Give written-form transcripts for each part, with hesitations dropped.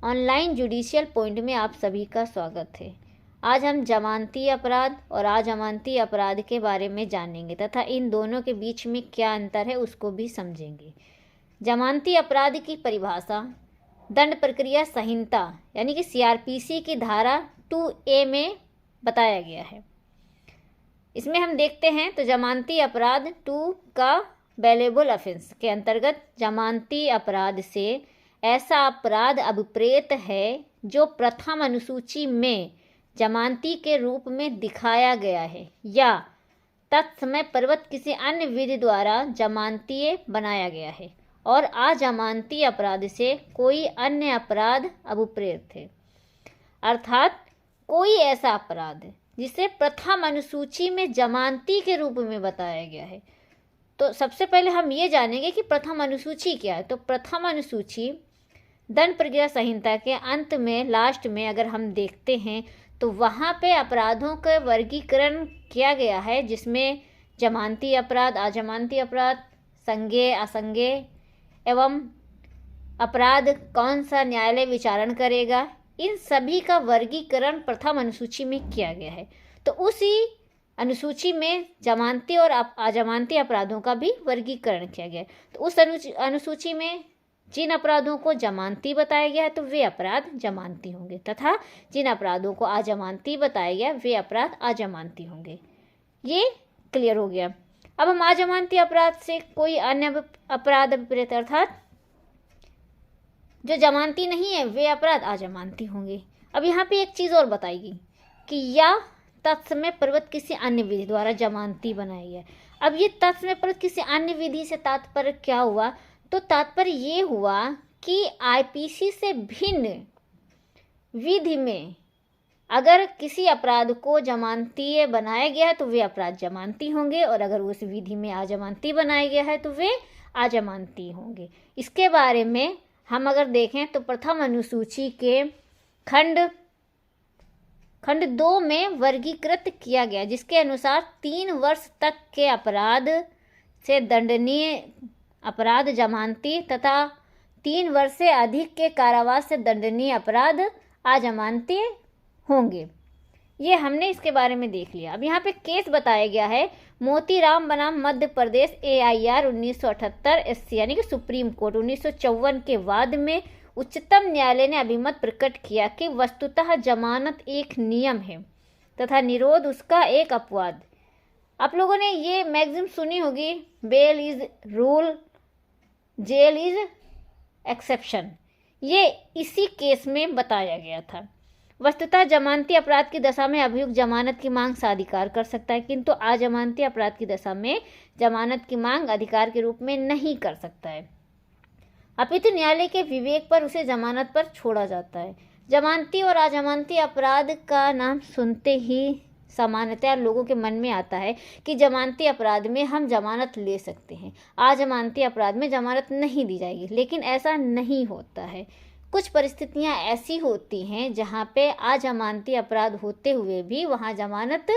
Online judicial point में आप सभी का स्वागत है। आज हम जमानती अपराध और अजमानती अपराध के बारे में जानेंगे तथा इन दोनों के बीच में क्या अंतर है उसको भी समझेंगे। जमानती अपराध की परिभाषा दंड प्रक्रिया संहिता यानी कि CRPC की धारा 2A में बताया गया है। इसमें हम देखते हैं तो जमानती अपराध 2 का बेलेबल ऑफेंस के अंतर्गत जमानती अपराध से ऐसा अपराध अभिप्रेत है जो प्रथम अनुसूची में जमानती के रूप में दिखाया गया है या तत्समय प्रवृत्त किसी अन्य विधि द्वारा जमानतीय बनाया गया है और अजमानती अपराध से कोई अन्य अपराध अभिप्रेत है, अर्थात कोई ऐसा अपराध जिसे प्रथम अनुसूची में जमानती के रूप में बताया गया है। तो सबसे पहले हम ये जानेंगे कि प्रथम अनुसूची क्या है। तो प्रथम अनुसूची दंड प्रक्रिया संहिता के अंत में लास्ट में अगर हम देखते हैं तो वहाँ पे अपराधों का वर्गीकरण किया गया है, जिसमें जमानती अपराध, अजमानती अपराध, संज्ञेय, असंज्ञेय एवं अपराध कौन सा न्यायालय विचारण करेगा, इन सभी का वर्गीकरण प्रथम अनुसूची में किया गया है। तो उसी अनुसूची में जमानती और अजमानती अपराधों का भी वर्गीकरण किया गया है। तो उस अनुसूची में जिन अपराधों को जमानती बताया गया है तो वे अपराध जमानती होंगे तथा जिन अपराधों को अजमानती बताया गया वे अपराध अजमानती होंगे। ये क्लियर हो गया। अब हम अजमानती अपराध से कोई अन्य अपराध अभिप्रेत अर्थात जो जमानती नहीं है वे अपराध अजमानती होंगे। अब यहाँ पे एक चीज़ और बताएगी कि या तत्समय प्रवृत्त किसी अन्य विधि द्वारा जमानती बनाई है। अब ये तत्समय प्रवृत्त किसी अन्य विधि से तात्पर्य क्या हुआ? तो तात्पर्य ये हुआ कि IPC से भिन्न विधि में अगर किसी अपराध को जमानती बनाया गया है तो वे अपराध जमानती होंगे और अगर उस विधि में अजमानती बनाया गया है तो वे अजमानती होंगे। इसके बारे में हम अगर देखें तो प्रथम अनुसूची के खंड 2 में वर्गीकृत किया गया, जिसके अनुसार 3 वर्ष तक के अपराध से दंडनीय अपराध जमानती तथा 3 वर्ष से अधिक के कारावास से दंडनीय अपराध अजमानती होंगे। ये हमने इसके बारे में देख लिया। अब यहाँ पे केस बताया गया है मोतीराम बनाम मध्य प्रदेश AIR 1978 SC यानी कि सुप्रीम कोर्ट 1954 के वाद में उच्चतम न्यायालय ने अभिमत प्रकट किया कि वस्तुतः जमानत एक नियम है तथा निरोध उसका एक अपवाद। आप लोगों ने ये मैगजीन सुनी होगी, bail is rule jail is exception. ये इसी केस में बताया गया था। वस्तुतः जमानती अपराध की दशा में अभियुक्त जमानत की मांग साधिकार कर सकता है, किंतु अजमानती अपराध की दशा में जमानत की मांग अधिकार के रूप में नहीं कर सकता है, अपितु न्यायालय के विवेक पर उसे जमानत पर छोड़ा जाता है। जमानती और अजमानती अपराध का नाम सुनते ही सामान्यतः लोगों के मन में आता है कि जमानती अपराध में हम जमानत ले सकते हैं, अजमानती अपराध में जमानत नहीं दी जाएगी, लेकिन ऐसा नहीं होता है। कुछ परिस्थितियां ऐसी होती हैं जहां पे अजमानती अपराध होते हुए भी वहां जमानत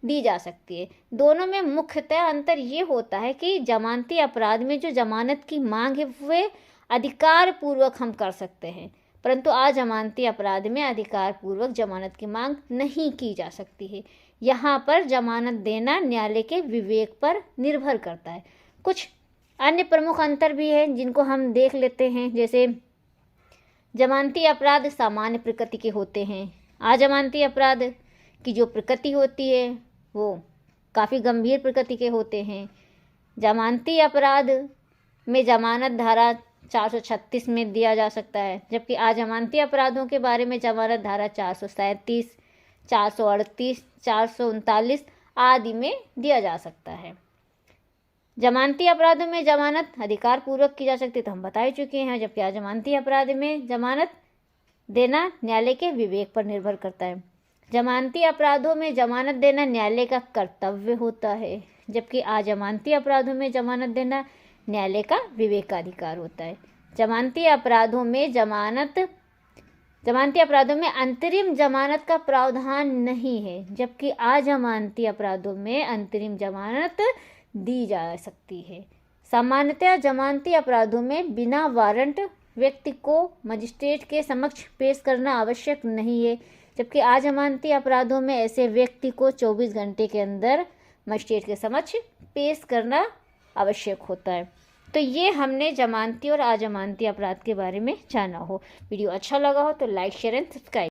दी जा सकती है। दोनों में मुख्यतः अंतर ये होता है कि जमानती अपराध में जो जमानत की मांग है वे अधिकार पूर्वक हम कर सकते हैं, परंतु अजमानती अपराध में अधिकार पूर्वक जमानत की मांग नहीं की जा सकती है। यहाँ पर जमानत देना न्यायालय के विवेक पर निर्भर करता है। कुछ अन्य प्रमुख अंतर भी हैं जिनको हम देख लेते हैं, जैसे जमानती अपराध सामान्य प्रकृति के होते हैं, अजमानती अपराध की जो प्रकृति होती है वो काफ़ी गंभीर प्रकृति के होते हैं। जमानती अपराध में जमानत धारा 436 में दिया जा सकता है, जबकि अजमानती अपराधों के बारे में जमानत धारा 437, 438, 439 आदि में दिया जा सकता है। जमानती अपराधों में जमानत अधिकार पूर्वक की जा सकती है तो हम बता ही चुके हैं, जबकि अजमानती अपराध में जमानत देना न्यायालय के विवेक पर निर्भर करता है। जमानती अपराधों में जमानत देना न्यायालय का कर्तव्य होता है, जबकि अजमानती अपराधों में जमानत देना न्यायालय का विवेकाधिकार होता है। जमानती अपराधों में अंतरिम जमानत का प्रावधान नहीं है, जबकि अजमानती अपराधों में अंतरिम जमानत दी जा सकती है। सामान्यतः जमानती अपराधों में बिना वारंट व्यक्ति को मजिस्ट्रेट के समक्ष पेश करना आवश्यक नहीं है, जबकि अजमानती अपराधों में ऐसे व्यक्ति को 24 घंटे के अंदर मजिस्ट्रेट के समक्ष पेश करना आवश्यक होता है। तो ये हमने जमानती और अजमानती अपराध के बारे में जाना हो। वीडियो अच्छा लगा हो तो लाइक, शेयर एंड सब्सक्राइब।